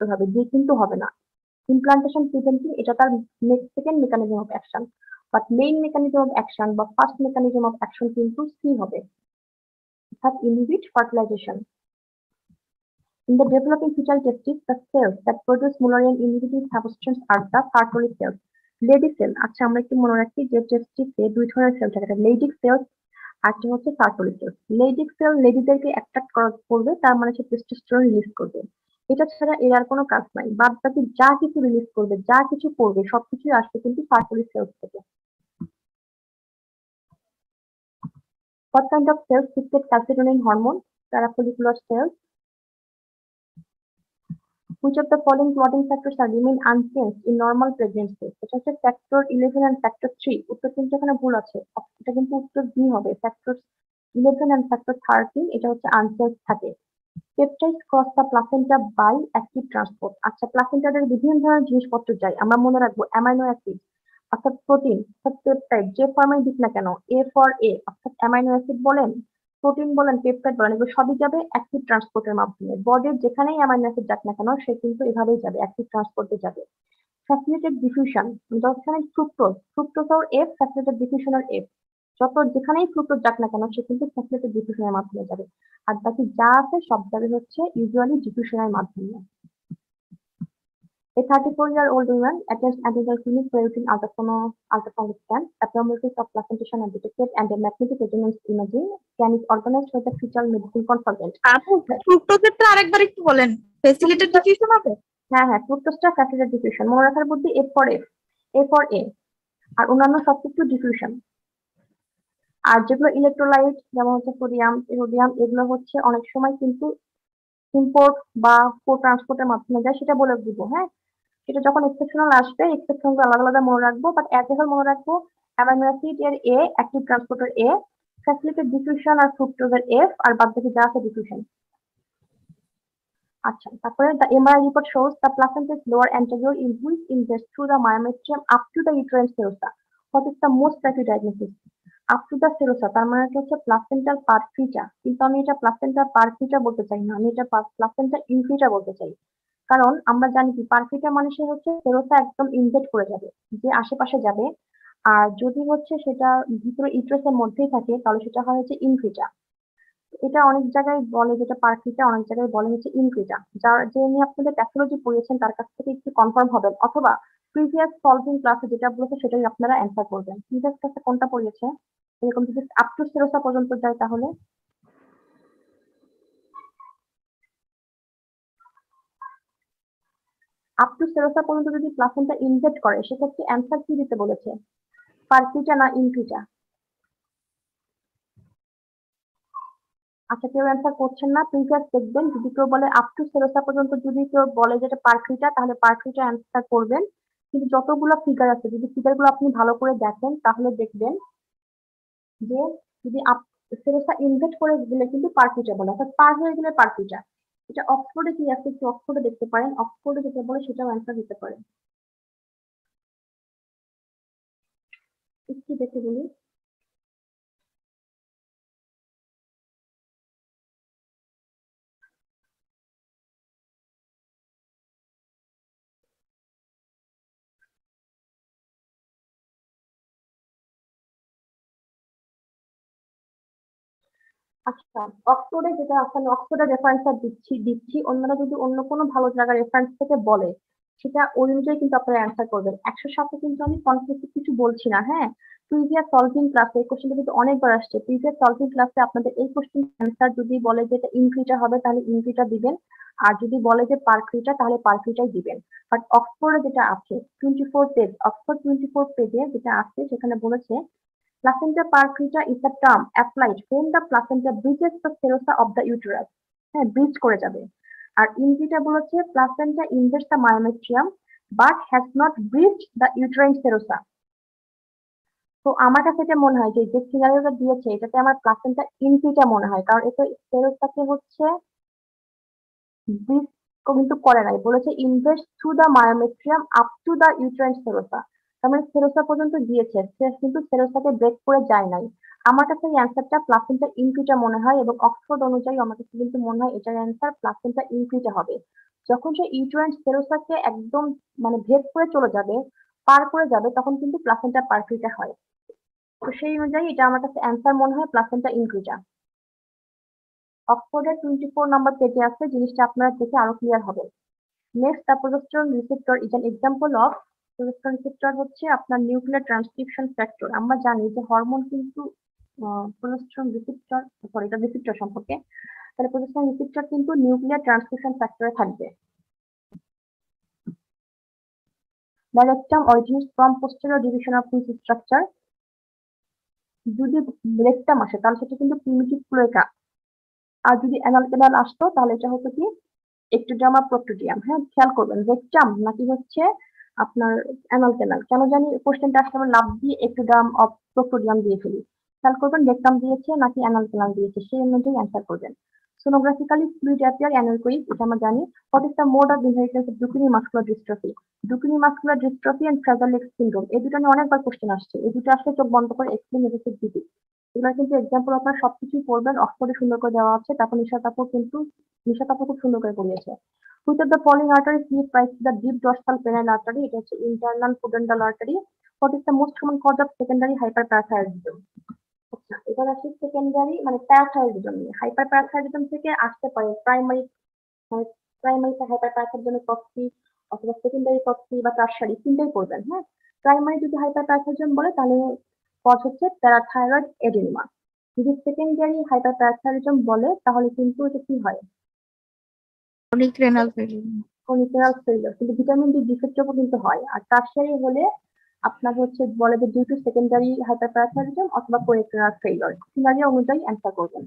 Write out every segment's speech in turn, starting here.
করতে হবে, দিয়ে কিন্তু হবে না। ইমপ্লান্টেশন প্রিভেন্টিং এটা তার second mechanism of action, but main mechanism of action বা ফার্স্ট মেকানিজম অফ অ্যাকশন কিন্তু সি হবে, অর্থাৎ inhibit fertilisation. In the developing fetal testis, the cells that produce Mullerian inhibiting substance are the Sertoli cells. Leydig cell, আচ্ছা আমরা একটু মনে রাখি যে টেস্টিসে দুই ধরনের সেল থাকে, একটা লেডিক সেল আর একটা হচ্ছে সার্টলি সেল। লেডিক সেল লেডিদেরকে অ্যাট্রাক্ট করবে, তার মানে সে টেস্টোস্টেরন রিলিজ করবে। এটা ছাড়া এর আর কোনো কাজ নাই, বাদ বাকি যা কিছু রিলিজ করবে, যা কিছু করবে সবকিছুই আসবে কিন্তু সার্টলি সেলস থেকে। What kind of cells secrete calcitonin hormone? Parafollicular cells. Which of the following clotting factors are remain unchanged in normal pregnancy? এটা হচ্ছে ফ্যাক্টর 11 and ফ্যাক্টর 3। উত্তর কিন্তু এখানে ভুল আছে, এটা কিন্তু উত্তর বি হবে। ফ্যাক্টর 11 and ফ্যাক্টর 13 এটা হচ্ছে আনচেঞ্জ থাকে। Peptide cross the placenta by active transport. আচ্ছা প্লাসেন্টাদের বিভিন্ন ধরনের জিনিসপত্র যায়, আমরা মনে রাখবো অ্যামাইনো অ্যাসিড অর্থাৎ প্রোটিন অর্থাৎ পেপটাইড, যে ফর্মে দিক না কেন, এ ফর এ অর্থাৎ অ্যামাইনো অ্যাসিড বলেন, প্রোটিন বলেন, পেপটাইড বলেন, এগুলো সবই যাবে অ্যাক্টিভ ট্রান্সপোর্টের মাধ্যমে। বডির যেখানেই অ্যামাইনো অ্যাসিড যাক না কেন সে কিন্তু এভাবেই যাবে, অ্যাক্টিভ ট্রান্সপোর্টে যাবে। ফ্যাসিলিটেড ডিফিউশন, যখানে ফ্রুক্টোজ, ফ্রুক্টোজের এফ, ফ্যাসিলিটেড ডিফিউশনের এফ, যত যেখানেই ফ্রুক্টোজ যাক না কেন সে কিন্তু ফ্যাসিলিটেড ডিফিউশনের মাধ্যমে যাবে। আর বাকি যা আছে সব যাবে হচ্ছে ইউজুয়ালি ডিফিউশনের মাধ্যমে। A 34-year-old woman attends antenatal clinic for routine ultrasonic scan. Abnormalities of placentation are detected and a magnetic resonance imaging scan is organized by the fetal medicine consultant. আপু ফ্রুক্টোজেরটা আরেকবার একটু বলেন, ফ্যাসিলিটেড ডিফিউশন হবে? হ্যাঁ হ্যাঁ, ফ্রুক্টোজটা facilitated diffusion, মনে রাখার বুদ্ধি F for F, A for A, আর অন্যান্য সবকিছু ডিফিউশন। আর যেগুলো ইলেকট্রোলাইট যেমন হচ্ছে সোডিয়াম, সোডিয়াম, এগুলো হচ্ছে অনেক সময় কিন্তু ইম্পোর্ট বা কো ট্রান্সপোর্টের মাধ্যমে যায়, সেটা বলে দিব। হ্যাঁ, এটা যখন এক্সেপশনাল আসবে এক্সেপশন আলাদা আলাদা মনে রাখবো, বাট এজ এ হোল মনে রাখবো অ্যামাইনো অ্যাসিড এর এ, অ্যাক্টিভ ট্রান্সপোর্টার এ, ফ্যাসিলিটেড ডিফিউশন আর ফ্রুক্টোজের এফ, আর বাদ বাকি যা আছে ডিফিউশন। আচ্ছা, তারপরে the MRI report shows the placenta is lower anterior in which ingress through the myometrium up to the uterine serosa. What is the most likely diagnosis? Up to the serosa তার মানে হচ্ছে placental পারফিটা, কিন্তু আমি এটা placental পারফিটা বলতে চাই না, আমি এটা প্লাসেন্টা ইনফিটা বলতে চাই। কারণ আমরা জানি কি পারফিটা মানে সে হচ্ছে সেরোসা একদম ইনভেট করে যাবে, যে আশেপাশে যাবে। আর যদি হচ্ছে সেটা ভিতরে ইউটেরাসের মধ্যেই থাকে তাহলে সেটা হয় হচ্ছে ইনফিটা। এটা অনেক জায়গায় বলে যেটা পারফিটা, অনেক জায়গায় বলে হচ্ছে ইনফিটা। যার যে নিয়ে আপনাদের প্যাথোলজি পড়িয়েছেন তার কাছ থেকে একটু কনফার্ম হবেন, অথবা প্রিভিয়াস সলভিং ক্লাসে যেটা বলেছে সেটাই আপনারা অ্যান্সার করবেন। প্রিভিয়াস ক্লাসে কোনটা পড়িয়েছে, এরকম যদি আপ টু সেরোসা পর্যন্ত যায় তাহলে আপ টু সেরোসা পর্যন্ত যদি প্লাসেন্টা ইনভেট করে সেক্ষেত্রে অ্যান্সার কি দিতে বলেছে, পারফিটা না ইনফিটা? আচ্ছা, কেউ অ্যান্সার করছেন না, প্রিভিয়াস দেখবেন। যদি কেউ বলে আপ টু সেরোসা পর্যন্ত, যদি কেউ বলে যেটা পারফিটা তাহলে পারফিটা অ্যান্সার করবেন। কিন্তু যতগুলো ফিগার আছে যদি ফিগারগুলো আপনি ভালো করে দেখেন তাহলে দেখবেন যে যদি আপ সেরোসা ইনভেট করে গেলে কিন্তু পারফিটা বলে, অর্থাৎ পার হয়ে গেলে পারফিটা। এটা অক্সফোর্ডে কি আছে একটু অক্সফোর্ডে দেখতে পারেন, অক্সফোর্ডে যেটা বলে সেটাও অ্যান্সার দিতে পারেন। একটু দেখে বলি। আচ্ছা, অক্সফোর্ডে যেটা আছে আমি অক্সফোর্ডের রেফারেন্সটা দিচ্ছি দিচ্ছি অন্যরা যদি অন্য কোনো ভালো জায়গার রেফারেন্স থেকে বলে সেটা ওই অনুযায়ী কিন্তু আপনারা অ্যান্সার করবেন। 100 কিন্তু আমি কনক্লুসিভ কিছু বলছি না। হ্যাঁ, প্রিভিয়াস সলভিং ক্লাসে এই কোশ্চেনটা কিন্তু অনেকবার আসছে। প্রিভিয়াস সলভিং ক্লাসে আপনাদের এই কোশ্চেন অ্যান্সার যদি বলে যে এটা ইনফিটা হবে তাহলে ইনফিটা দিবেন, আর যদি বলে যে পারফিটা তাহলে পারফিটাই দিবেন। বাট অক্সফোর্ডে যেটা আছে 24 পেজ, অক্সফোর্ড 24 পেজে যেটা আছে সেখানে বলেছে Placenta perfida is a term applied when the placenta breaches the serosa of the uterus. হ্যাঁ, ব্রিচ করে যাবে। আর ইনভিটা বলেছে placenta invades the myometrium but has not breached the uterine serosa. তো আমার কাছে এটা মনে হয় যে যে সিনারিওটা দিয়েছে এটাতে আমার প্লাসেন্টা ইনভিটা মনে হয়, কারণ এটা সেরোসাকে হচ্ছে ব্রিচ কিন্তু করে নাই, বলেছে invest through the myometrium up to the uterine serosa. তার মানে সেরোসা পর্যন্ত গিয়েছে, সে কিন্তু সেরোসাকে ব্রেক করে যায় নাই। আমার কাছে এই অ্যান্সারটা প্লাসেন্টা ইনক্রিটা মনে হয়, এবং অক্সফোর্ড অনুযায়ী আমার কাছে কিন্তু মনে হয় এটার অ্যান্সার প্লাসেন্টা ইনক্রিটা হবে। যখন সে ইউটেরাইন সেরোসাকে একদম মানে ভেদ করে চলে যাবে, পার করে যাবে, তখন কিন্তু প্লাসেন্টা পারফিউটা হয়। তো সেই অনুযায়ী এটা আমার কাছে অ্যান্সার মনে হয় প্লাসেন্টা ইনক্রিটা। অক্সফোর্ডের 24 নাম্বার পেজে আছে, জিনিসটা আপনারা দেখে আরো ক্লিয়ার হবে। Next, the progesterone receptor is an example of. Progesterone receptor হচ্ছে আপনার নিউক্লিয়ার ট্রান্সক্রিপশন ফ্যাক্টর। আমরা জানি যে হরমোন কিন্তু প্রোজেস্টেরন রিসেপ্টর, সরি এটা রিসেপ্টর সম্পর্কে, তাহলে প্রোজেস্টেরন রিসেপ্টর কিন্তু নিউক্লিয়ার ট্রান্সক্রিপশন ফ্যাক্টরে থাকবে। The rectum originates from posterior division of whose structure. যদি রেকটাম আসে তাহলে সেটা কিন্তু প্রিমিটিভ ক্লোয়েকা, আর যদি অ্যানাল ক্যানাল আসতো তাহলে এটা হতো কি একটোডার্ম আর প্রোক্টোডিয়াম। হ্যাঁ, খেয়াল করবেন রেকটাম নাকি হচ্ছে আপনার অ্যানাল ক্যানাল। কেন জানি কোশ্চেনটা আসলে আমরা লাভ দিয়ে একটোডার্ম অফ প্রোক্টোডিয়াম দিয়ে ফেলি। খেয়াল করবেন রেকটাম দিয়েছে নাকি অ্যানাল ক্যানাল দিয়েছে, সেই অনুযায়ী অ্যান্সার করবেন। সোনোগ্রাফিক্যালি ফ্লুইড অ্যাপিয়ার অ্যানালকোইড, এটা আমরা জানি। What is the mode of inheritance of Duchenne muscular dystrophy? Duchenne muscular dystrophy and fragile leg syndrome, এই দুটো নিয়ে অনেকবার কোশ্চেন আসছে। এই দুটো আসলে চোখ বন্ধ করে এক্সপ্লেইন এসেছে দিদি। এগুলো কিন্তু এক্সাম্পল আপনারা সবকিছুই পড়বেন, অক্ষরে সুন্দর করে দেওয়া আছে। তারপর নিশা কাপুর খুব সুন্দর করে পড়িয়েছে। Which of the following arteries give rise to the deep dorsal penile artery? এটা হচ্ছে internal pudendal artery. What is the most common cause of secondary hyperparathyroidism? আচ্ছা, এবার আসি সেকেন্ডারি মানে প্যারাথাইরয়েডিজম নিয়ে। হাইপারপ্যারাথাইরয়েডিজম থেকে আসতে পারে প্রাইমারি, মানে প্রাইমারি হাইপারপ্যারাথাইরয়েডিজমের কজ অথবা সেকেন্ডারি কজ বা টারশারি, তিনটাই পড়বেন। হ্যাঁ, প্রাইমারি যদি হাইপারপ্যারাথাইরয়েডিজম বলে তাহলে কজ হচ্ছে প্যারাথাইরয়েড এডেনমা। যদি সেকেন্ডারি হাইপারপ্যারাথাইরয়েডিজম বলে তাহলে কিন্তু এটা কি হয়, chronic renal failure. Chronic failure, কিন্তু ভিটামিন ডি ডিফেক্টও কিন্তু হয়। আর টারশারি হলে আপনার হচ্ছে বলে যে ডিউ টু সেকেন্ডারি হাইপারপ্যারাথাইরয়েডিজম অথবা ক্রনিক রেনাল ফেলিওর। সিনারিও অনুযায়ী অ্যান্সার করবেন।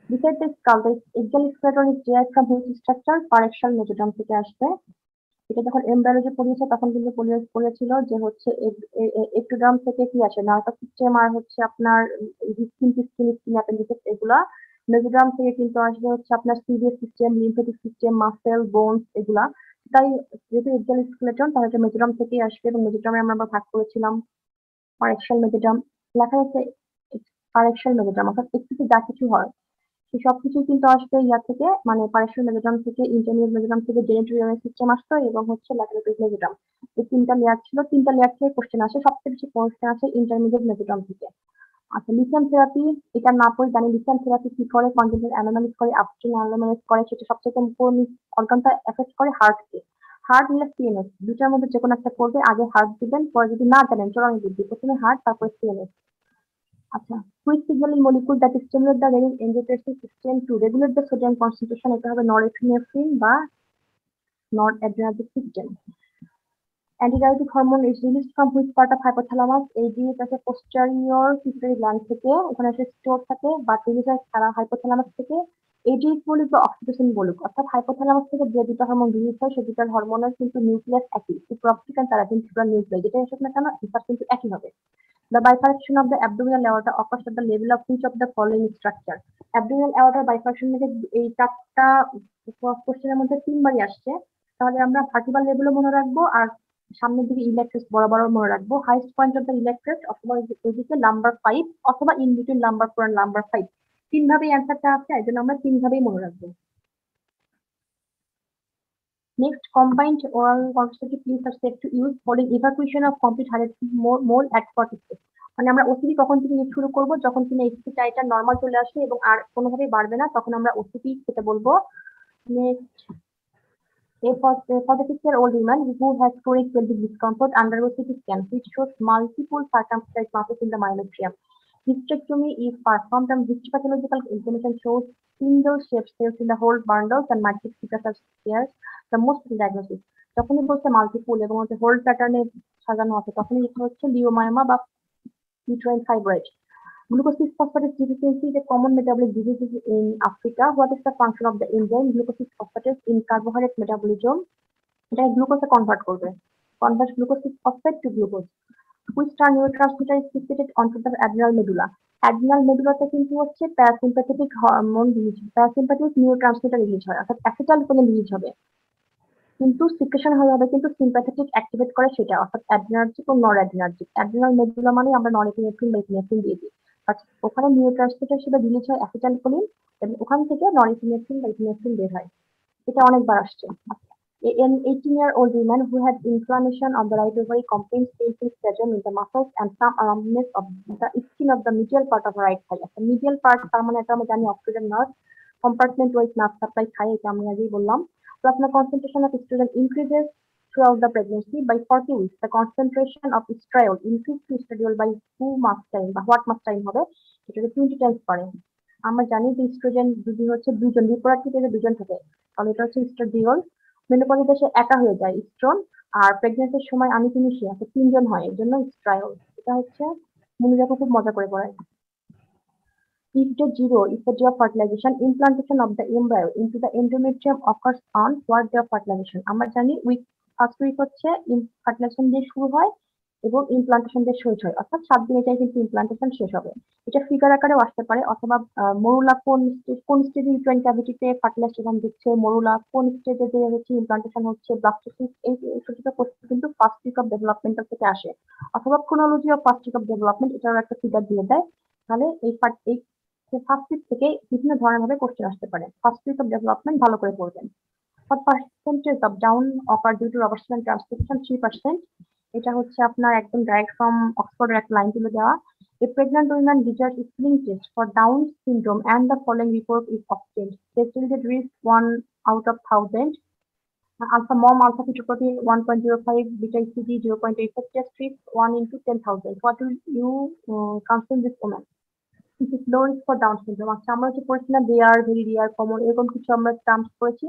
Besides the skull, the axial skeleton is derived from which structure? Paraxial mesoderm থেকে আসবে। এটা যখন এমব্রায়োলজি পড়িয়েছে তখন কিন্তু পড়িয়েছিল যে হচ্ছে একটোডার্ম থেকে কি আসে, নার্ভাস সিস্টেম আর হচ্ছে আপনার স্কিন অ্যাপেন্ডিক্স এগুলা। মেসোডার্ম থেকে কিন্তু আসবে হচ্ছে আপনার সিভিয়াস system, lymphatic system, muscle, bones এগুলা। তাই যেহেতু এক্সাল স্কেলেটন তাহলে এটা মেসোডার্ম থেকেই আসবে, এবং মেসোডার্মে আমরা আবার ভাগ করেছিলাম পারেকশাল মেসোডার্ম। লেখা হচ্ছে পারেকশাল মেসোডার্ম, অর্থাৎ একটু যা কিছু হয় সে সবকিছুই কিন্তু আসবে ইয়া থেকে, মানে পারেশিয়াল মেসোডার্ম থেকে, ইন্টারমিডিয়েট মেসোডার্ম থেকে জেনিটোরিয়াল সিস্টেম আসতো, এবং হচ্ছে ল্যাটেরাল মেসোডার্ম। এই তিনটা লেয়ার ছিল, তিনটা লেয়ার থেকে কোশ্চেন আসে। সবচেয়ে বেশি কোশ্চেন আসে ইন্টারমিডিয়েট মেসোডার্ম থেকে। আচ্ছা, লিথিয়াম থেরাপি, এটা না পড়ে জানি লিথিয়াম থেরাপি কি করে, কনজেনিটাল অ্যানোমালিস করে, আপস্ট্রিম অ্যানোমালিস করে, সেটা সবচেয়ে কোন অর্গানটা এফেক্ট করে, হার্টকে। হার্ট নিলে সিএনএস, দুটার মধ্যে যে কোনো একটা করবে, আগে হার্ট দিবেন, পরে যদি না জানেন চরম দিদি, প্রথমে হার্ট তারপরে সিএনএস। আচ্ছা, which signalling molecule that stimulate the renin angiotensin system to regulate the sodium concentration? এটা হবে নরএপিনেফ্রিন বা noradrenergic system. Antidiabetic hormone is released from which part of hypothalamus? এই জিনিস আছে পোস্টেরিয়র পিটুইটারি গ্ল্যান্ড থেকে, ওখানে একটা স্টোর থাকে, বা রিলিজ হয় সারা হাইপোথ্যালামাস থেকে। এডিএইচ বলুক বা অক্সিটোসিন বলুক, অর্থাৎ হাইপোথ্যালামাস থেকে যে দুটো হরমোন রিলিজ হয় সেই দুটার হরমোনের কিন্তু নিউক্লিয়াস একই, সুপ্রাঅপটিক অ্যান্ড প্যারাভেন্ট্রিকুলার নিউক্লিয়াস, যেটা আসুক না কেন ইফার কিন্তু একই হবে। The bifurcation of the abdominal aorta occurs at the level of which of the following structure? Abdominal aorta bifurcation থেকে এই চারটা কোশ্চেনের মধ্যে তিনবারই আসছে, তাহলে আমরা ভার্টিবাল লেভেলও মনে রাখবো, আর সামনের দিকে ইলেকট্রেস বরাবর মনে রাখবো। Highest point of the iliac crest অথবা ওইদিকে নাম্বার 5 অথবা in between number 4 and number 5, তিন ভাবেই অ্যান্সারটা আছে, এই জন্য আমরা তিন ভাবেই মনে রাখবো। Next, combined oral contraceptive pills are safe to use following evacuation of complete hereditary mole at 46. মানে আমরা ওসিপি কখন থেকে ইউজ শুরু করব, যখন কিনা এইচসি টাইটা নর্মাল চলে আসে এবং আর কোনোভাবেই বাড়বে না, তখন আমরা ওসিপি খেতে বলবো। Next, a 46-year-old woman who has chronic pelvic discomfort undergoes CT scan which shows multiple circumscribed masses in the myometrium. Hysterectomy is performed and histopathological information shows spindle-shaped cells in the whole bundles and matrix figures are scarce. The most diagnosis, যখনই বলছে multiple এবং হচ্ছে whole প্যাটার্নে সাজানো আছে তখনই এটা হচ্ছে লিওমায়োমা বা uterine fibroid. Glucose 6-phosphatase deficiency is a common metabolic disease in Africa. What is the function of the enzyme glucose 6-phosphatase in carbohydrate metabolism? এটা গ্লুকোজে কনভার্ট করবে, convert glucose 6-phosphate to glucose. Which star neurotransmitter is secreted onto the adrenal medulla? Adrenal মেডুলাতে কিন্তু হচ্ছে parasympathetic hormone release, parasympathetic neurotransmitter release হয়, অর্থাৎ acetylcholine release হবে, কিন্তু secretion হয়ে হবে কিন্তু সিম্প্যাথেটিক অ্যাক্টিভেট করে সেটা, অর্থাৎ অ্যাড্রিনার্জিক ও নর অ্যাড্রিনার্জিক। অ্যাড্রিনাল মেডুলা মানে আমরা নরএপিনেফ্রিন বা এপিনেফ্রিন দিয়ে দিই। আচ্ছা, ওখানে নিউরোট্রান্সমিটার হিসেবে রিলিজ হয় অ্যাসিটাইলকোলিন এবং ওখান থেকে নরএপিনেফ্রিন বা ইপিনেফ্রিন বের হয়। এটা অনেকবার আসছে। An 18-year-old woman who had inflammation of the right ovary complains painful spasm in the muscles and some numbness of the skin of the medial part of her right thigh. আচ্ছা, medial part তার মানে এটা আমরা জানি oxygen nerve compartment wise nerve supply খায়, এটা আমি আগেই বললাম। Plasma concentration of estrogen increases throughout the pregnancy. By 40 weeks, the concentration of estriol increases to estradiol by what much time হবে? এটা 20 times বাড়ে। আমরা জানি যে ইস্ট্রোজেন যদি হচ্ছে দুজন রিপ্রোডাক্টিভ এজে দুজন থাকে, তাহলে এটা হচ্ছে ইস্ট্রাডিওল। মেনোপজে সে একা হয়ে যায় ইস্ট্রন, আর প্রেগন্যান্সির সময় আমি তুমি সে আছে তিনজন হয়, এর জন্য ইস্ট্রায়ল। এটা হচ্ছে মনিরাকে খুব মজা করে পড়ায়। If the zero is the day of fertilization, implantation of the embryo into the endometrium occurs on what day of fertilization? আমরা জানি ফার্স্ট উইক হচ্ছে ফার্টিলাইজেশন দিয়ে শুরু হয় এবং ইমপ্লান্টেশন দিয়ে শেষ হয়, অর্থাৎ 7 দিন এটাই কিন্তু ইমপ্লান্টেশন শেষ হবে। এটা ফিগার আকারেও আসতে পারে, অথবা মরুলা কোন স্টেজে ইউট্রাইন ক্যাভিটিতে ফার্টিলাইজেশন দিচ্ছে, মরুলা কোন স্টেজে যে হচ্ছে ইমপ্লান্টেশন হচ্ছে, ব্লাস্টোসিস, এই ছোট প্রশ্ন কিন্তু ফার্স্ট উইক অফ ডেভেলপমেন্টাল থেকে আসে, অথবা chronology of first week of development এটারও একটা ফিগার দিয়ে দেয়। তাহলে এই ফার্স্ট উইক থেকে বিভিন্ন ধরনের ভাবে কোশ্চেন আসতে পারে। ফার্স্ট উইক অফ ডেভেলপমেন্ট ভালো করে পড়বেন। What percentage of down occur due to Robertson transcription? 3%. এটা হচ্ছে আপনার একদম ডাইরেক্ট ফ্রম অক্সফোর্ডের একটা লাইন তুলে দেওয়া। A pregnant woman desires screening test for Down syndrome and the following report is obtained. Test yielded risk 1 out of 1000. Alpha mom alpha fetoprotein 1.05, beta ECG 0.85, test risk 1 into 10,000. What will you counsel this woman? This is low risk for Down syndrome. আচ্ছা, আমরা যে পড়েছি না rare, very rare, common, এরকম কিছু আমরা terms পড়েছি,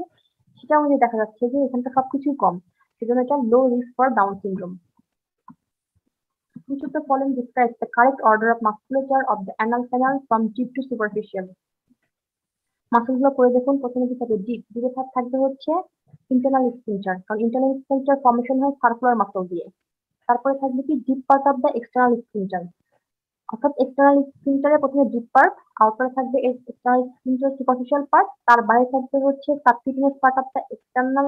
সেটা অনুযায়ী দেখা যাচ্ছে যে এখানটা সবকিছুই কম, সেজন্য এটা low risk for down syndrome. Which of the following describes the correct order of musculature of the anal canal from deep to superficial? মাসলগুলো পড়ে দেখুন, প্রথমে কি থাকবে? ডিপ, ডিপে থাকবে হচ্ছে ইন্টারনাল স্ফিংচার, কারণ ইন্টারনাল স্ফিংচার ফর্মেশন হয় সার্কুলার মাসল দিয়ে। তারপরে থাকবে কি deep part of the external sphincter, অর্থাৎ এক্সটার্নাল স্ফিংচারে প্রথমে ডিপ পার্ট, আউটারে থাকবে এক্সটার্নাল স্ফিংচার সুপারফিশিয়াল পার্ট, তার বাইরে থাকবে হচ্ছে subcutaneous part of the external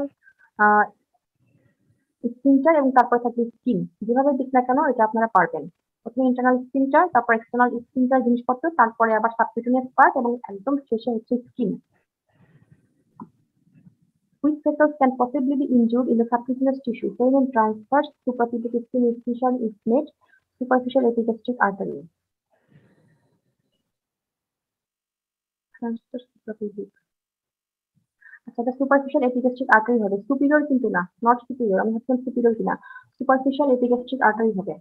sphincter, এবং তারপরে থাকবে স্কিন। যেভাবে দিক না কেন এটা আপনারা পারবেন। প্রথমে ইন্টারনাল স্ফিংচার, তারপর এক্সটার্নাল স্ফিংচার জিনিসপত্র, তারপরে আবার সাবকিউটেনিয়াস পার্ট, এবং একদম শেষে হচ্ছে skin. Which vessels can possibly be injured in the subcutaneous tissue? Semen transverse, suprapubic skin incision is made, superficial epigastric artery. Transverse suprapubic. আচ্ছা, এটা সুপারফিশিয়াল এপিগ্যাস্ট্রিক আর্টারি হবে, সুপিরিয়র কিন্তু না, নট সুপিরিয়র, আমি ভাবছিলাম সুপিরিয়র কিনা, সুপারফিশিয়াল এপিগ্যাস্ট্রিক আর্টারি হবে।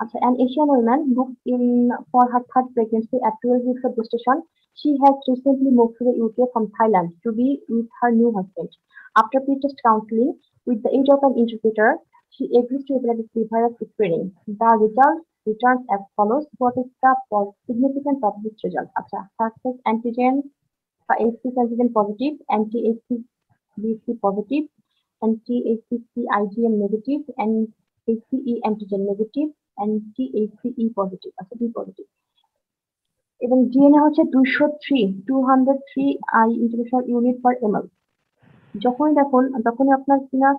আচ্ছা, an Asian woman booked in for her third pregnancy at 12 weeks of gestation. She has recently moved to the UK from Thailand to be with her new husband. After pre-test counseling with the aid of an interpreter, she agrees to hepatitis B virus screening. The result returns as follows. What is the significance of this result? আচ্ছা, surface antigen HCC antigen positive, anti-HCBC positive, anti-HCC IgM negative, and HCE antigen negative, anti-HCE positive, আচ্ছা B positive। এবং DNA হচ্ছে 203 I international unit per ML. যখনই আপনার কিনা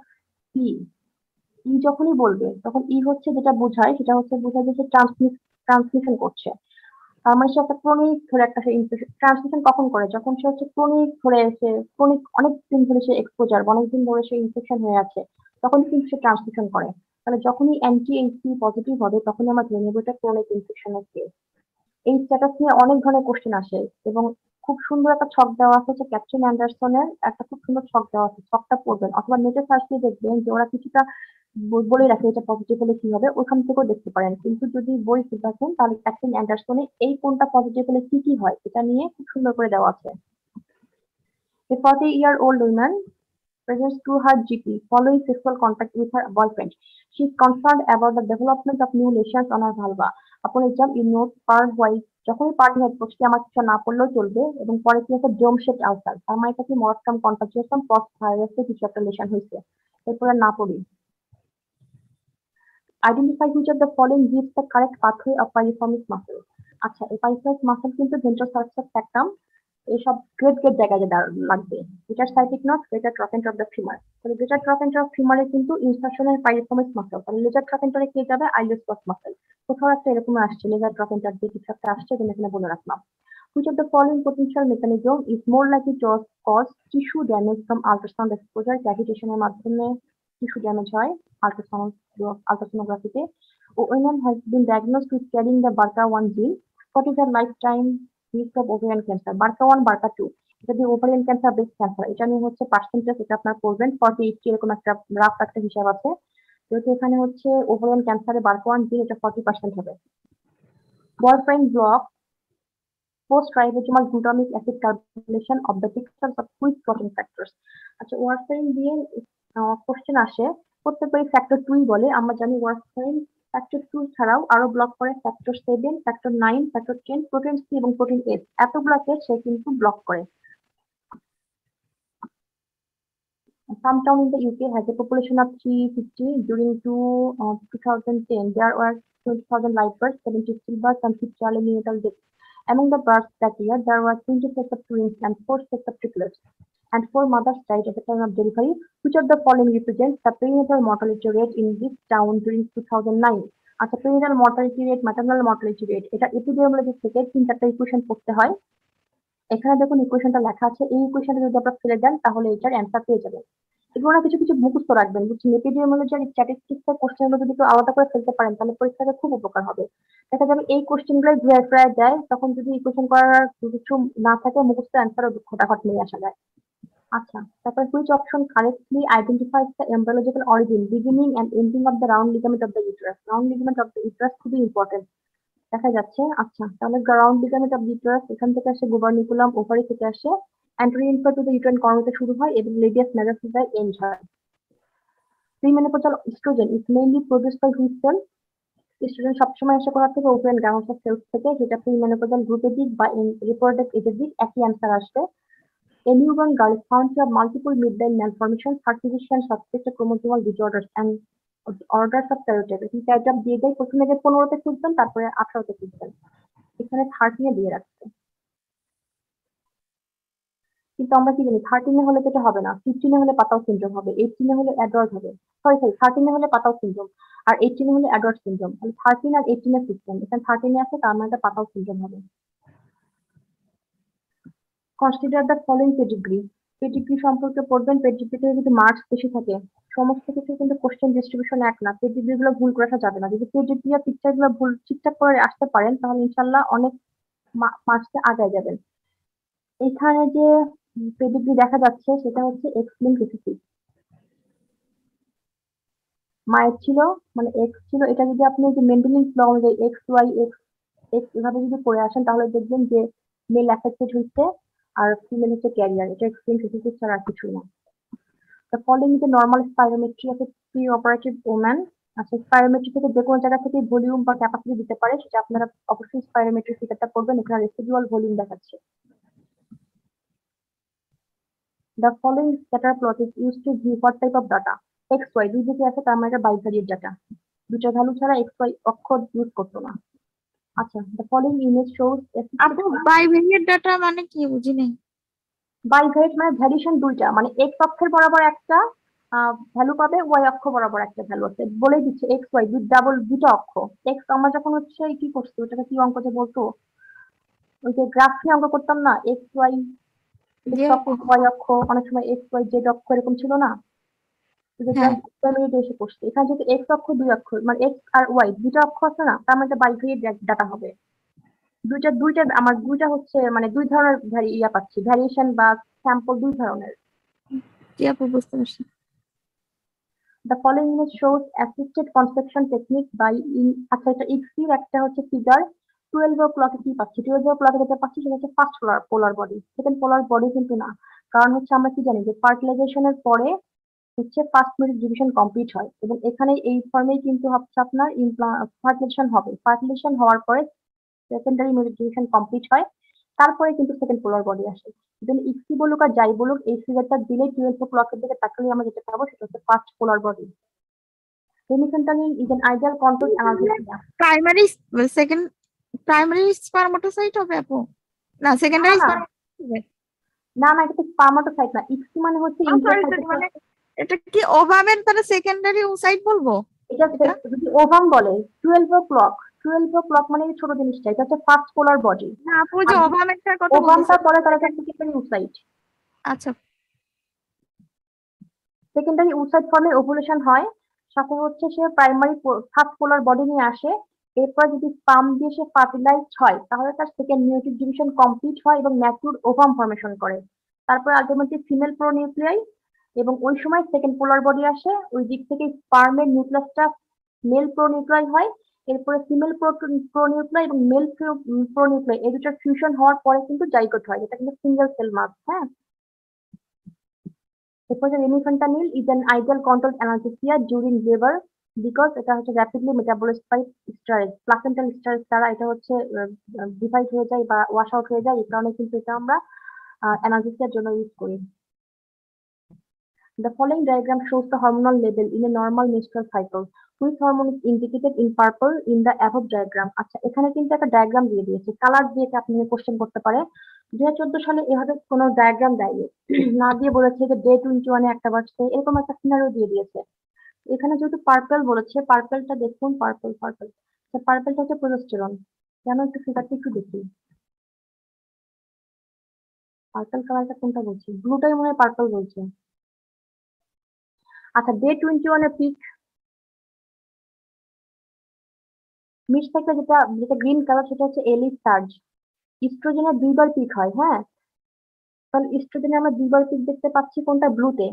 ই যখনই বলবে, তখন ই হচ্ছে যেটা বোঝায়, সেটা হচ্ছে বোঝায় যে ট্রান্সমিশন করছে। তার মানে সে একটা ক্রনিক ধরে একটা ট্রান্সমিশন কখন করে? যখন সে হচ্ছে ক্রনিক ধরে এসে ক্রনিক অনেকদিন ধরে সে এক্সপোজার, অনেকদিন ধরে সে ইনফেকশন হয়ে আছে, তখন কিন্তু সে ট্রান্সমিশন করে। তাহলে যখনই অ্যান্টি এইচসি পজিটিভ হবে, তখনই আমরা ধরে নেবো এটা ক্রনিক ইনফেকশনের কেস। এই স্ট্যাটাস নিয়ে অনেক ধরনের কোশ্চেন আসে, এবং খুব সুন্দর একটা ছক দেওয়া আছে, হচ্ছে ক্যাথরিন অ্যান্ডারসনের একটা খুব সুন্দর ছক দেওয়া আছে, ছকটা পড়বেন, অথবা নেটে সার্চ দিয়ে দেখবেন যে ওরা কিছুটা বলে রাখে এটা পজিটিভ হলে কি হবে, ওখান থেকেও দেখতে পারেন। কিন্তু যদি বই দেখেন তাহলে ক্যাথরিন অ্যান্ডারসনে এই কোনটা পজিটিভ হলে কি কি হয় এটা নিয়ে খুব সুন্দর করে দেওয়া আছে। A 40-year-old woman presents to her GP following sexual contact with her boyfriend. She is concerned about the development of new lesions on her vulva. Upon exam, you note pearl white. যখনই part white পড়ছি আমার কিছু না পড়লেও চলবে, এবং পরে কি একটা জোম শেপ আলসার, তার মানে এটা কি মরস্টাম কন্টাজিয়াম পস্ট ভাইরাসের কিছু একটা লেশন হয়েছে, এরপরে না পড়ি। Identify which of the following gives the correct pathway of piriformis muscle. আচ্ছা, এই piriformis muscle কিন্তু ভেন্ট্রাল সার্কাস স্যাক্রাম, এইসব গ্রেট গ্রেট জায়গায় লাগবে। Greater sciatic notch, greater trochanter of the femur. তাহলে গ্রেটার ট্রকেন্টার অফ ফিমারে কিন্তু ইনসার্শনের পাইরিফর্মিস মাসল, তাহলে লেজার ট্রকেন্টারে কে যাবে? Iliopsoas muscle. কোথাও একটা এরকম আসছে লেজার ট্রকেন্টার দিয়ে কিছু একটা আসছে, যেটা এখানে বলে রাখলাম। Which of the following potential mechanism is more likely to cause tissue damage from ultrasound exposure? Cavitation এর মাধ্যমে tissue damage হয় ultrasonography-তে. Women has been diagnosed with carrying the BRCA1 gene. What is the lifetime risk of ovarian cancer? BRCA1, BRCA2. এটা দিয়ে ovarian cancer, breast cancer, এটা নিয়ে হচ্ছে percentage, এটা আপনার করবেন 40-80 এরকম একটা রাফ একটা হিসাব আছে। যেহেতু এখানে হচ্ছে ওভারিয়ান ক্যান্সারে BRCA1 জিন, এটা 40% হবে। Boyfriend block post-ribosomal glutamic acid carbonylation of the pixels of which protein factors? আচ্ছা, ওয়ারফারিন দিয়ে কোশ্চেন আসে, প্রত্যেকবারই ফ্যাক্টর 2 বলে। আমরা জানি ওয়ারফারিন ফ্যাক্টর 2 ছাড়াও আরো ব্লক করে factor 7, factor 9, factor 10, protein C এবং প্রোটিন এস, এতগুলাকে সে কিন্তু ব্লক করে। Some town in the UK has a population of 350. During 2010, there were 20,000 live births, 70 stillbirths, and 6 early neonatal deaths. Among the births that year, there were 20 sets of twins and 4 sets of triplets, and 4 mothers died at the time of delivery. Which of the following represents the perinatal mortality rate in this town during 2009? আচ্ছা, perinatal mortality rate, maternal mortality rate, এটা epidemiology থেকে 3-4টা equation পড়তে হয়। এখানে দেখুন ইকুয়েশনটা লেখা আছে, এই ইকুয়েশনটা যদি আপনারা ফেলে দেন তাহলে এটার অ্যান্সার পেয়ে যাবেন। এগুলো কিছু কিছু মুখস্থ রাখবেন, বুঝছেন? এপিডেমিওলজি আর স্ট্যাটিস্টিক্স এর কোশ্চেন গুলো যদি একটু আলাদা করে ফেলতে পারেন তাহলে পরীক্ষাতে খুব উপকার হবে। দেখা যাবে এই কোশ্চেন গুলো ঘুরে ফিরে দেয়, তখন যদি ইকুয়েশন করার কিছু না থাকে মুখস্থ অ্যান্সারও খটাখট নিয়ে আসা যায়। আচ্ছা, তারপর which option correctly identifies the embryological origin, beginning and ending of the round ligament of the uterus? Round ligament of the uterus খুবই ইম্পর্টেন্ট দেখা যাচ্ছে। আচ্ছা, তাহলে রাউন্ড লিগামেন্ট অফ ইউটেরাস এখান থেকে আসে, গুবার্নিকুলাম ওভারি থেকে আসে, anterior inferior to the uterine কর্মতে শুরু হয় এবং রেডিয়াস মেগাসিসায় এন্ড হয়। Premenopausal oestrogen is mainly produced by which cell? Oestrogen সবসময় আসে কোথা থেকে? ওভারিয়ান গ্যামেটস সেলস থেকে, সেটা প্রিমেনোপজাল গ্রুপের দিক বা রিপ্রোডাক্টিভ এজের দিক একই অ্যান্সার আসবে। A newborn girl is found to have multiple midline malformations, heart disease and suspected chromosomal disorders and orders of serotype. এই প্যারাগ্রাফ দিয়ে দেয়, প্রথমে যে 15তে খুঁজবেন, তারপরে 18তে খুঁজবেন। এখানে 13 দিয়ে রাখছে, কিন্তু আমরা কি জানি 13 হলে তো এটা হবে না, 15 হলে পাতাও সিনড্রোম হবে, 18 হলে অ্যাডওয়ার্ড হবে। সরি 13 হলে পাতাও সিনড্রোম আর 18 হলে অ্যাডওয়ার্ড সিনড্রোম। তাহলে 13 আর 18 এর সিস্টেম, এখানে 13 আছে, তার মানে এটা পাতাও সিনড্রোম হবে। Consider the following pedigree. Pedigree সম্পর্কে পড়বেন, পেডিগ্রিতে যদি মার্কস বেশি থাকে, সমস্ত কিছু কিন্তু কোশ্চেন ডিস্ট্রিবিউশন এক না, পেডিগ্রি গুলো ভুল করে আসা যাবে না। যদি পেডিগ্রি আর পিকচার গুলো ভুল ঠিকঠাক করে আসতে পারেন তাহলে ইনশাল্লাহ অনেক মার্কসে আগায় যাবেন। এখানে যে পেডিগ্রি দেখা যাচ্ছে সেটা হচ্ছে এক্স লিঙ্ক রিসিসিভ। মায়ের ছিল মানে এক্স ছিল, এটা যদি আপনি যে মেন্ডেলিয়ান ল অনুযায়ী এক্স ওয়াই এক্স এক্স এভাবে যদি পড়ে আসেন তাহলে দেখবেন যে মেল অ্যাফেক্টেড হচ্ছে আর ফিমেল হচ্ছে ক্যারিয়ার, এটা এক্স লিঙ্ক রিসিসিভ ছাড়া আর কিছুই না। The following is a normal spirometry of a pre-operative woman. আচ্ছা, স্পাইরোমেট্রি থেকে যে কোনো জায়গা থেকে ভলিউম বা ক্যাপাসিটি দিতে পারে, সেটা আপনারা অবশ্যই স্পাইরোমেট্রি ফিগারটা করবেন। এখানে রেসিডুয়াল ভলিউম দেখাচ্ছে। The following scatter plot is used to view what type of data? X, Y দুই দিকে আছে, তার মানে এটা বাইভারিয়েট ডাটা। দুটো ভ্যালু ছাড়া X, Y অক্ষ ইউজ করতো না। আচ্ছা, the following image shows আপু বাইভেরিয়েট ডাটা মানে কি বুঝি নাই। বাইভারিয়েট মানে ভ্যারিয়েশন দুইটা, মানে X অক্ষের বরাবর একটা ভ্যালু পাবে, Y অক্ষ বরাবর একটা ভ্যালু আছে, বলেই দিচ্ছে X, Y ডাবল দুটো অক্ষ। X আমরা যখন হচ্ছে কি করছি, ওটাকে কি অঙ্ক যে বলতো, ওই যে গ্রাফি অঙ্ক করতাম না, X, Y জি X অক্ষ, আপু। Y অক্ষ, অনেক সময় X, Y, Z অক্ষ এরকম ছিল না? হ্যাঁ, মিনিটে এসে পড়ছে। এখানে যদি এক্স অক্ষ দুই অক্ষ মানে এক্স আর ওয়াই দুইটা অক্ষ আছে না, তার মানে বাইভারিয়েট ডাটা হবে। দুইটা দুইটা আমার দুইটা হচ্ছে মানে দুই ধরনের ইয়া পাচ্ছি, ভ্যারিয়েশন বা স্যাম্পল দুই ধরনের। জি আপু বুঝতে পারছি। The following image shows assisted conception technique by আচ্ছা, এটা ইক্সির একটা হচ্ছে ফিগার। 12 o'clock কি পাচ্ছি, 12 o'clock যেটা পাচ্ছি সেটা হচ্ছে ফার্স্ট পোলার বডি, সেকেন্ড পোলার বডি কিন্তু না। কারণ হচ্ছে আমরা কি জানি যে ফার্টিলাইজেশনের পরে হচ্ছে ফার্স্ট মেরিট ডিভিশন কমপ্লিট হয় এবং এখানে এই ফর্মেই কিন্তু হচ্ছে আপনার ফার্টিলাইজেশন হবে। ফার্টিলাইজেশন হওয়ার পরে সেকেন্ডারি মেরিট ডিভিশন কমপ্লিট হয়, তারপরে কিন্তু সেকেন্ড পোলার বডি আসে। যদি ইক্সি বলুক আর যাই বলুক, এই ফিগারটা দিলে 12 o'clock এর দিকে তাকালে আমরা যেটা পাবো সেটা হচ্ছে first polar body. Remifentanil is an ideal contour analgesia. Primary second primary spermatocyte হবে আপু, না সেকেন্ডারি না না না, এটা তো স্পার্মাটোসাইট না, ইক্সি মানে হচ্ছে সরি ইন্টারসাইটোপ্লাজম। মানে এটা কি ওভামের তাহলে সেকেন্ডারি ওসাইট বলবো এটা এটা? যদি ওভাম বলে 12 o'clock, 12 o'clock মানে এই ছোট জিনিসটা, এটা হচ্ছে ফার্স্ট পোলার বডি। না আপু ওই যে আর যদি ওভামেরটার কথা বলতেছে। ওভামটা বলে তাহলে হচ্ছে সেকেন্ডারি ওসাইট। আচ্ছা। সেকেন্ডারি ওসাইট ফর্মে ওভুলেশন হয়, সাথে হচ্ছে সে প্রাইমারি ফার্স্ট পোলার বডি নিয়ে আসে। এরপর যদি স্পার্ম দিয়ে সে ফার্টিলাইজড হয় তাহলে তার সেকেন্ড মিউটিক ডিভিশন কমপ্লিট হয় এবং ম্যাচিউর ওভাম ফর্মেশন করে। তারপর আলটিমেটলি ফিমেল প্রোনিউক্লিয়াই, এবং ওই সময় সেকেন্ড পোলার বডি আসে, ওই দিক থেকে স্পার্মের নিউক্লিয়াসটা মেল প্রোনিউক্লিয়াই হয়। এরপরে ফিমেল প্রোনিউক্লিয়াই এবং মেল প্রোনিউক্লিয়াই এই দুটোর ফিউশন হওয়ার পরে কিন্তু জাইগোট হয়, যেটা কিন্তু সিঙ্গেল সেল মাস। হ্যাঁ, এরপর remifentanil is an ideal control anaesthesia during labour, because এটা হচ্ছে rapidly metabolised by esterase, placental esterase দ্বারা এটা হচ্ছে ডিভাইড হয়ে যায় বা ওয়াশ আউট হয়ে যায়, এই কারণে কিন্তু এটা আমরা অ্যানাস্থেসিয়ার জন্য ইউজ করি। The following diagram shows the hormonal level in a normal menstrual cycle. Which hormone is indicated in purple in the above diagram? আচ্ছা, এখানে কিন্তু একটা ডায়াগ্রাম দিয়ে দিয়েছে, কালার দিয়ে আপনি কোশ্চেন করতে পারে। 2014 সালে এভাবে কোনো ডায়াগ্রাম দেয়নি, না দিয়ে বলেছে যে ডে 21-এ একটা বাড়ছে, এরকম একটা সিনারিও দিয়ে দিয়েছে। এখানে যেহেতু পার্পল বলেছে, পার্পলটা দেখুন, পার্পল পার্পল, পার্পলটা হচ্ছে প্রোজেস্টেরন। কেন, একটু ফিগারটা একটু দেখি, পার্পল কালারটা কোনটা বলছে, ব্লুটাই মনে হয় পার্পল বলছে। আচ্ছা, ডে 21-এ পিক মিড থেকে যেটা যেটা গ্রিন কালার সেটা হচ্ছে এলি সার্জ। ইস্ট্রোজেনের দুইবার পিক হয়। হ্যাঁ, তাহলে ইস্ট্রোজেনে আমরা দুইবার পিক দেখতে পাচ্ছি কোনটা, ব্লুতে।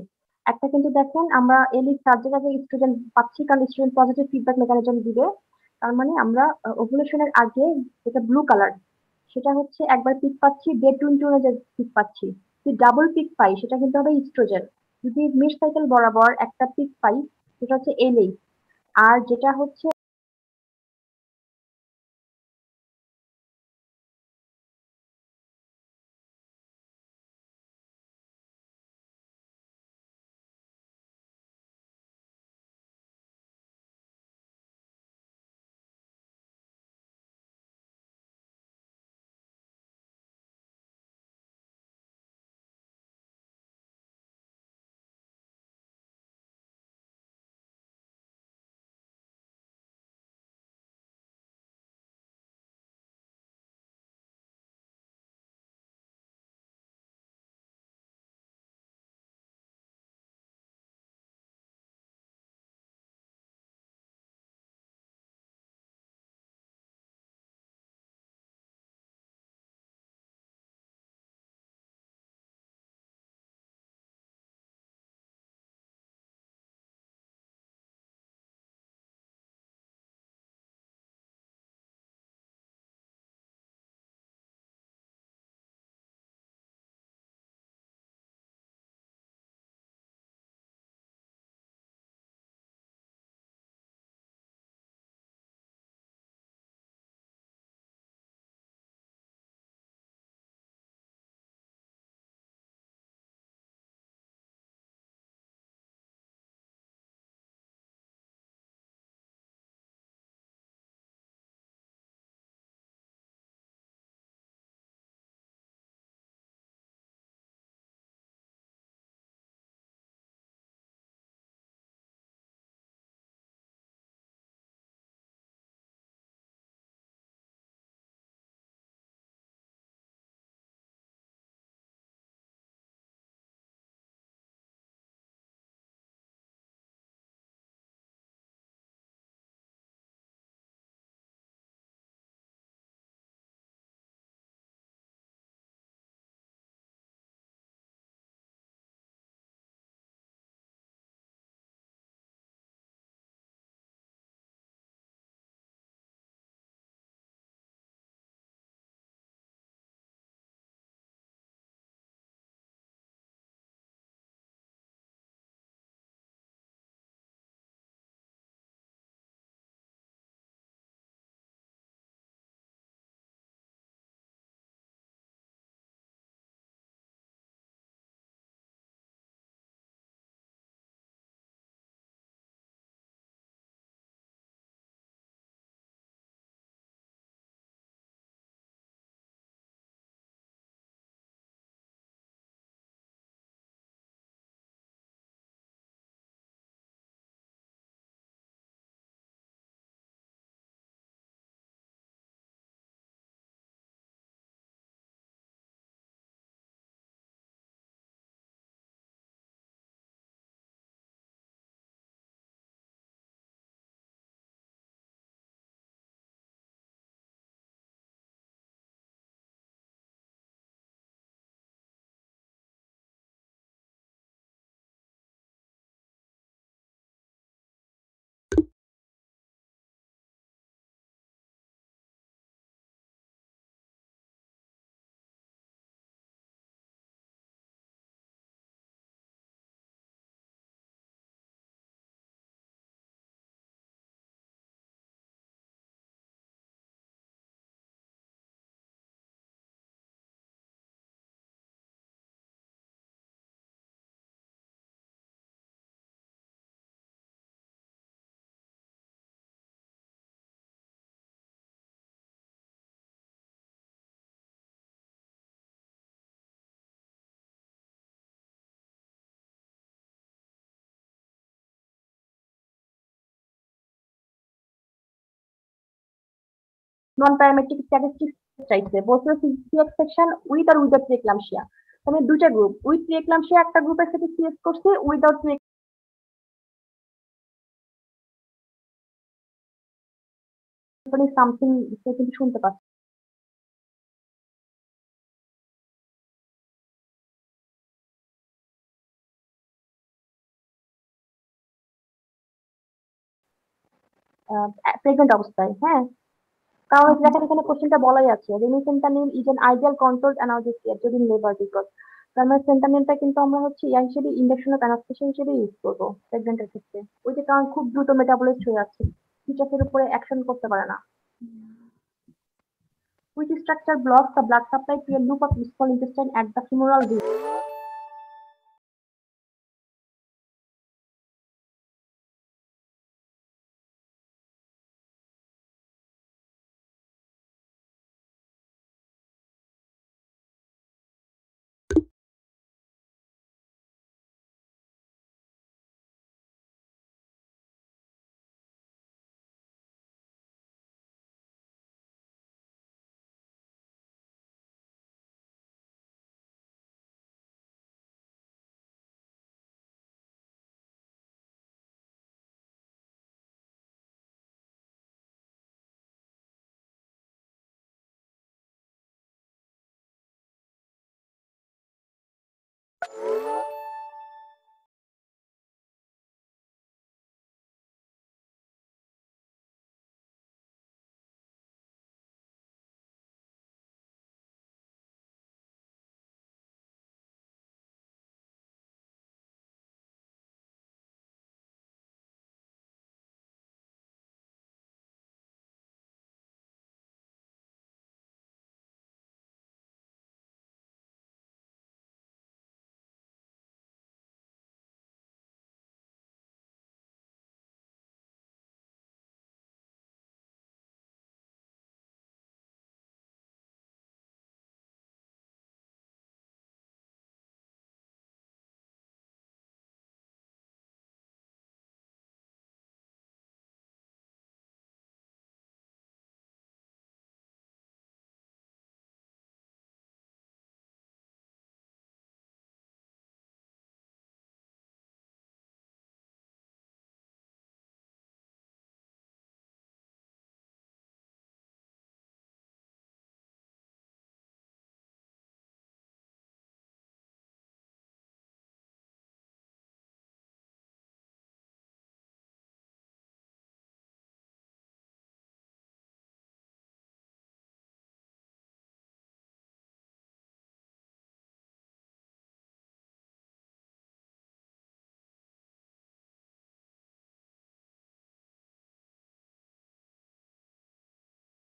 একটা কিন্তু দেখেন আমরা এলি সার্জের কাছে ইস্ট্রোজেন পাচ্ছি, কারণ ইস্ট্রোজেন পজিটিভ ফিডব্যাক মেকানিজম দিবে। তার মানে আমরা ওভুলেশনের আগে যেটা ব্লু কালার সেটা হচ্ছে একবার পিক পাচ্ছি, ডে 21 যে পিক পাচ্ছি। যদি ডাবল পিক পাই সেটা কিন্তু হবে ইস্ট্রোজেন। যদি মিড সাইকেল বরাবর একটা পিক পাই সেটা হচ্ছে এলি। আর যেটা হচ্ছে নন প্যারামেট্রিক স্ট্যাটিস্টিক্স চাইছে, বলছে CF section with or without preeclampsia. আমি দুইটা গ্রুপ, উইথ প্রিএক্লাম্পসিয়া একটা গ্রুপের সাথে সিএফ করছে, উইদাউট সামথিং কিন্তু শুনতে পাচ্ছি। প্রেগনেন্ট অবস্থায়, হ্যাঁ। কারণ দেখেন এখানে কোশ্চেনটা বলাই আছে, remifentanil is an ideal controlled analgesic during labour because, তার মানে ফেন্টানিলটা কিন্তু আমরা হচ্ছে ইয়া হিসেবে ইন্ডাকশন অফ অ্যানাস্থেসিয়া হিসেবে ইউজ করবো প্রেগনেন্টের ক্ষেত্রে। ওই যে কারণ খুব দ্রুত মেটাবলিক হয়ে যাচ্ছে, ফিচাসের উপরে অ্যাকশন করতে পারে না। Which structure blocks the blood supply to a loop of small intestine at the femoral region?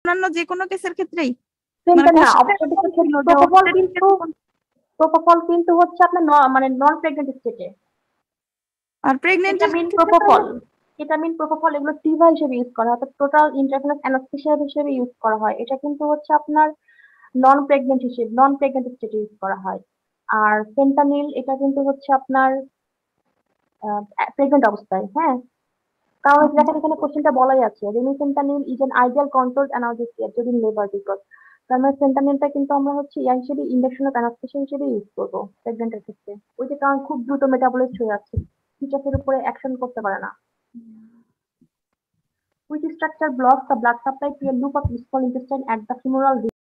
অন্যান্য যে কোনো কেসের ক্ষেত্রেই Symptom না, কোশ্চেন অবস্টেটিক্সের ক্ষেত্রে প্রোপোফল কিন্তু হচ্ছে আপনার মানে নন প্রেগনেন্ট স্টেটে। আর প্রেগনেন্টের কেটামিন, ক্ষেত্রে প্রোপোফল, কেটামিন, প্রোপোফল এগুলো টিভা হিসেবে ইউজ করা হয়, অর্থাৎ টোটাল ইন্ট্রাভেনাস অ্যানাস্থেসিয়া হিসেবে ইউজ করা হয়। এটা কিন্তু হচ্ছে আপনার নন প্রেগনেন্ট স্টেটে ইউজ করা হয়। আর ফেন্টানিল এটা কিন্তু হচ্ছে আপনার প্রেগনেন্ট অবস্থায়, হ্যাঁ। কারণ দেখেন এখানে কোশ্চেনটা বলাই আছে, remifentanil is an ideal controlled analgesic during labour because, তার মানে ফেন্টানিলটা কিন্তু আমরা হচ্ছে ইয়া হিসেবে ইন্ডাকশন অফ অ্যানাস্থেসিয়া হিসেবে ইউজ করবো প্রেগনেন্টের ক্ষেত্রে। ওই যে কারণ খুব দ্রুত মেটাবলিক হয়ে যাচ্ছে, ফিচাসের উপরে অ্যাকশন করতে পারে না। Which structure blocks the blood supply to a loop of small intestine at the femoral region?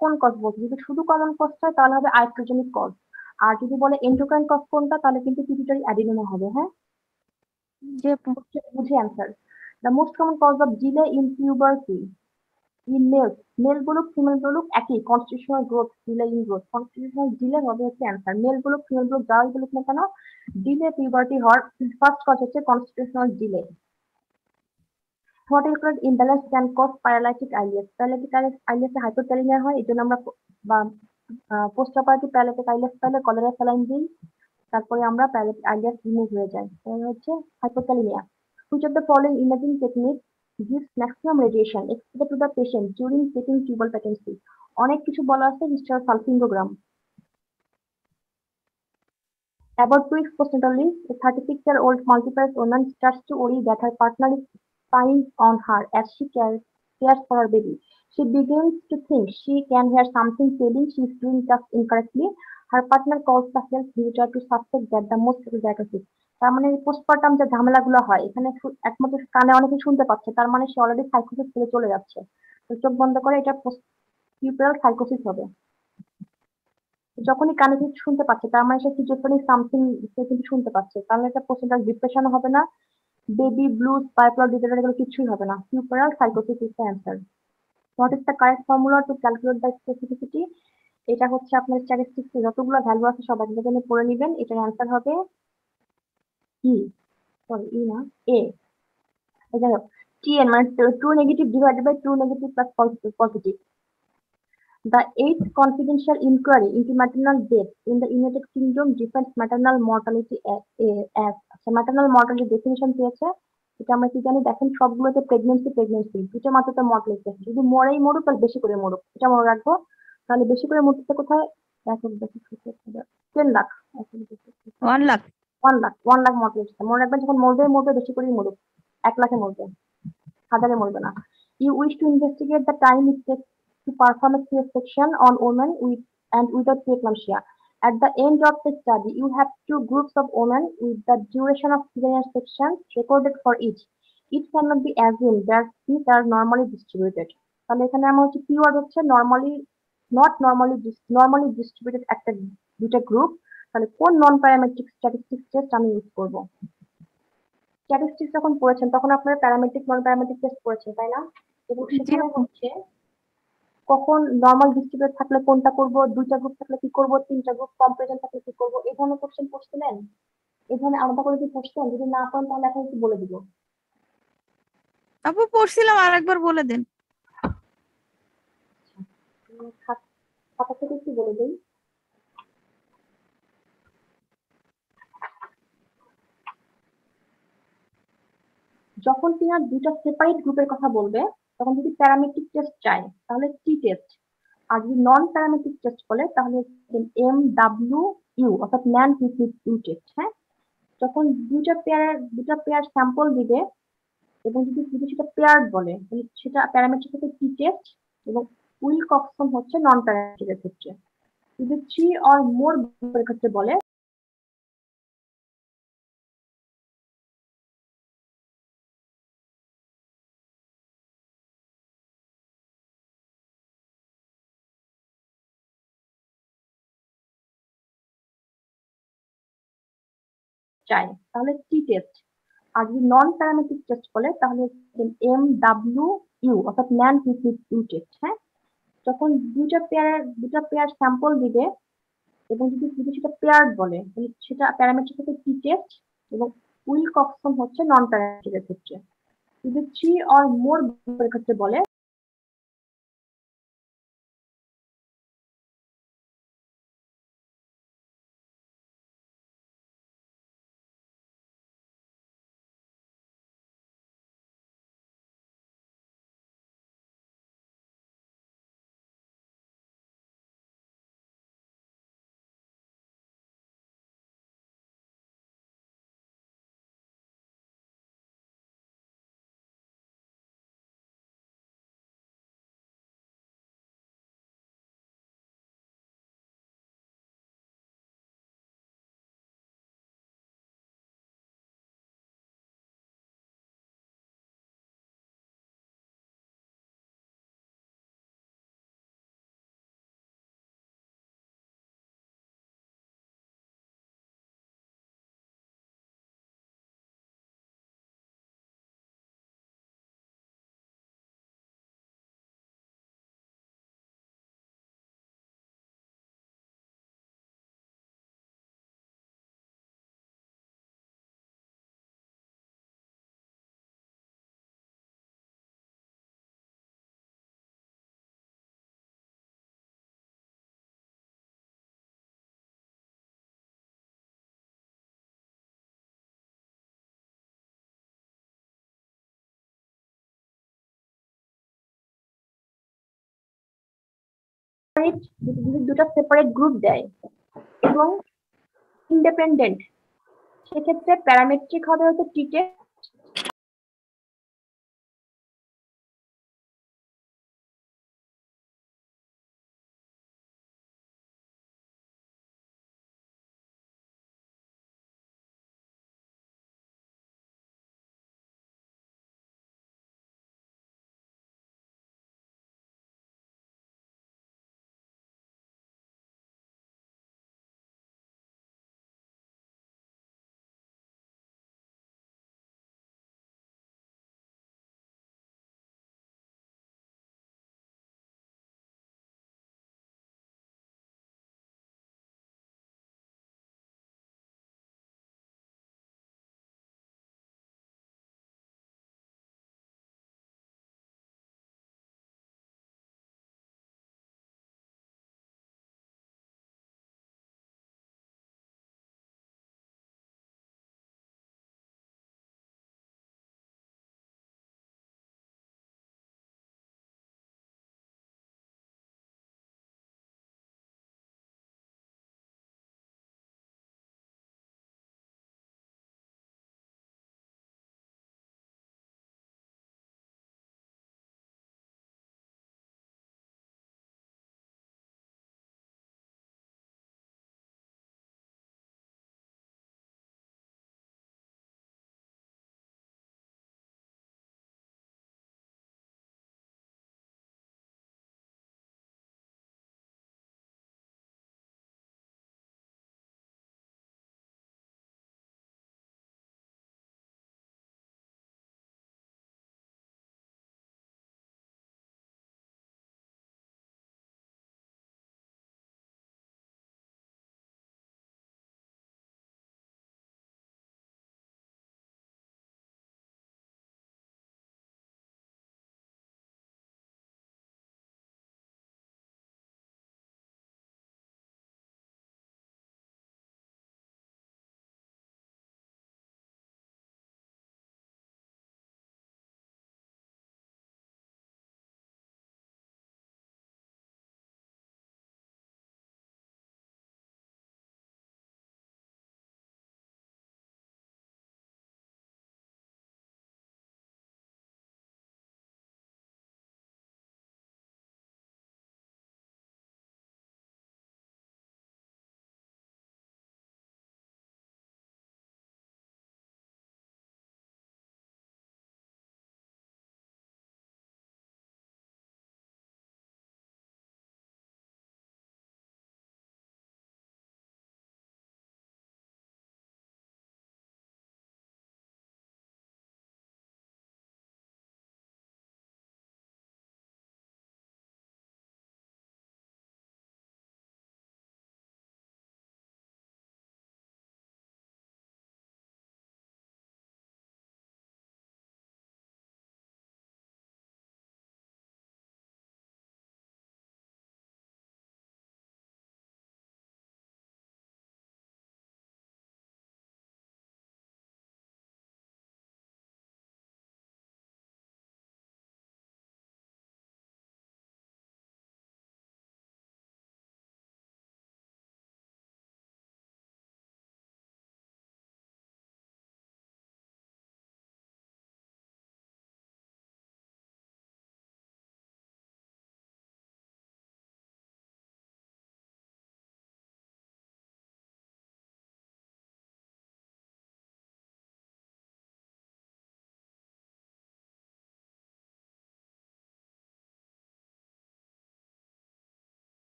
কোন কজ বলছে? যদি শুধু কমন কজ হয় তাহলে হবে আইট্রোজেনিক কজ। আর যদি বলে এন্ডোক্রাইন কজ কোনটা তাহলে কিন্তু পিটুইটারি অ্যাডিনোমা হবে। হ্যাঁ, জি আপু। বুঝে answer. The most common cause of delay in puberty in males, male বলুক ফিমেল বলুক একই, constitutional growth, delay in growth. Constitutional delay হবে হচ্ছে অ্যান্সার। মেল বলুক ফিমেল বলুক যাই বলুক না কেন, ডিলে পিউবার্টি হওয়ার ফার্স্ট কজ হচ্ছে constitutional delay. Throttle imbalance can cause paralytic ileus. Paralytic আইলেসে হাইপোক্যালিমিয়া হয়, এই জন্য আমরা বা পোস্ট অপারেটিভ প্যারালাইটিক আইলেস পেলে কলেরা স্যালাইন দিই, তারপরে আমরা প্যারালাইটিক আইলেস রিমুভ হয়ে যায়। তাহলে হচ্ছে hypokalaemia. Which of the following imaging technique gives maximum radiation exposure to the patient during taking tubal patency? অনেক কিছু বলা আছে, mister সালফিঙ্গোগ্রাম। About 2 weeks postnatally, a 36-year-old multiple woman starts to worry that her partner is spying on her as she cares for her baby. She begins to think she can hear something telling she is doing just incorrectly. Her partner calls the health visitor to suspect that the most is diagnosis. তার মানে postpartum যে ঝামেলাগুলো হয় এখানে একমাত্র কানে অনেকে শুনতে পাচ্ছে, তার মানে সে অলরেডি সাইকোসিস থেকে চলে যাচ্ছে। তো চোখ বন্ধ করে এটা পোস্ট পিউপারাল সাইকোসিস হবে। যখনই কানে কিছু শুনতে পাচ্ছে তার মানে সে সিজোফ্রেনিক সামথিং সে কিন্তু শুনতে পাচ্ছে, তাহলে একটা পোস্টনাল ডিপ্রেশন হবে না, বেবি ব্লুজ, বাইপোলার ডিসঅর্ডার এগুলো কিছুই হবে না। পিউপারাল সাইকোসিস is the answer. What is the correct formula to calculate the specificity? এটা হচ্ছে আপনার স্ট্যাটিস্টিক্স যতগুলো ভ্যালু আছে সব একটা জন্য পড়ে নেবেন। এটার অ্যান্সার হবে ই, সরি ই না, এ। যাই হোক, টি এন মানে true negative divided by true negative plus positive. The eighth confidential inquiry into maternal death in the United Kingdom defines maternal mortality as আচ্ছা maternal mortality definition পেয়েছে, এটা আমরা কি জানি দেখেন সবগুলোতে প্রেগনেন্সি দুটো মাত্র মর্টালিটি আছে, যদি মরেই মরুক তাহলে বেশি করে মরুক, এটা মনে রাখবো। তাহলে বেশি করে মরতেছে কোথায়? 10 লাখ, 1 লাখ। 1 লাখ মর্টালিটি মনে রাখবেন, যখন মরবে বেশি করেই মরুক, 1 লাখে মরবে, হাজারে মরবে না। You wish to investigate the time it takes to perform a C-section on women with and without preeclampsia. At the end of the study, you have two groups of women with the duration of cesarean sections recorded for each. It cannot be assumed that these are normally distributed. তাহলে এখানে আমার হচ্ছে keyword হচ্ছে normally distributed একটা দুইটা group. তাহলে কোন non parametric statistics test আমি ইউজ করব? স্ট্যাটিস্টিক্স যখন পড়েছেন তখন আপনারা প্যারামেট্রিক নন প্যারামেট্রিক টেস্ট পড়েছেন তাই না? এবং জি সেখানে আপু। হচ্ছে কখন নরমাল ডিস্ট্রিবিউট থাকলে কোনটা করব, দুইটা গ্রুপ থাকলে কি করব, তিনটা গ্রুপ কম্পারিজন থাকলে কি করব, এই ধরনের কোশ্চেন পড়ছিলেন? এই ধরনের আলাদা করে কি পড়ছেন? যদি না করেন তাহলে এখন একটু বলে দিব। আপু পড়ছিলাম, আর একবার বলে দেন। খাতা থেকে একটু বলে দিই। যখন কিনা দুইটা সেপারেট গ্রুপের কথা বলবে তখন যদি প্যারামেট্রিক টেস্ট চায় তাহলে টি টেস্ট, আর যদি নন প্যারামেট্রিক টেস্ট বলে তাহলে MW অর্থাৎ ম্যান ইউ টেস্ট। হ্যাঁ, যখন দুটা পেয়ার স্যাম্পল দিবে এবং যদি সেটা পেয়ার্ড বলে তাহলে সেটা প্যারামেট্রিক হচ্ছে টি টেস্ট এবং উইলকক্সন হচ্ছে নন প্যারামেট্রিকের ক্ষেত্রে। যদি 3 অর মোর ক্ষেত্রে বলে চায় তাহলে টি টেস্ট, আর যদি নন প্যারামেট্রিক টেস্ট বলে তাহলে MW অর্থাৎ ম্যান ইউ টেস্ট। হ্যাঁ, যখন দুটা পেয়ার স্যাম্পল দিবে এবং যদি সেটা পেয়ার্ড বলে তাহলে সেটা প্যারামেট্রিক হচ্ছে টি টেস্ট এবং উইলকক্সন হচ্ছে নন প্যারামেট্রিকের ক্ষেত্রে। যদি 3 অর মোর ক্ষেত্রে বলে দুটা সেপারেট গ্রুপ দেয় এবং ইন্ডিপেন্ডেন্ট, সেক্ষেত্রে প্যারামেট্রিক হবে হচ্ছে টি টেস্ট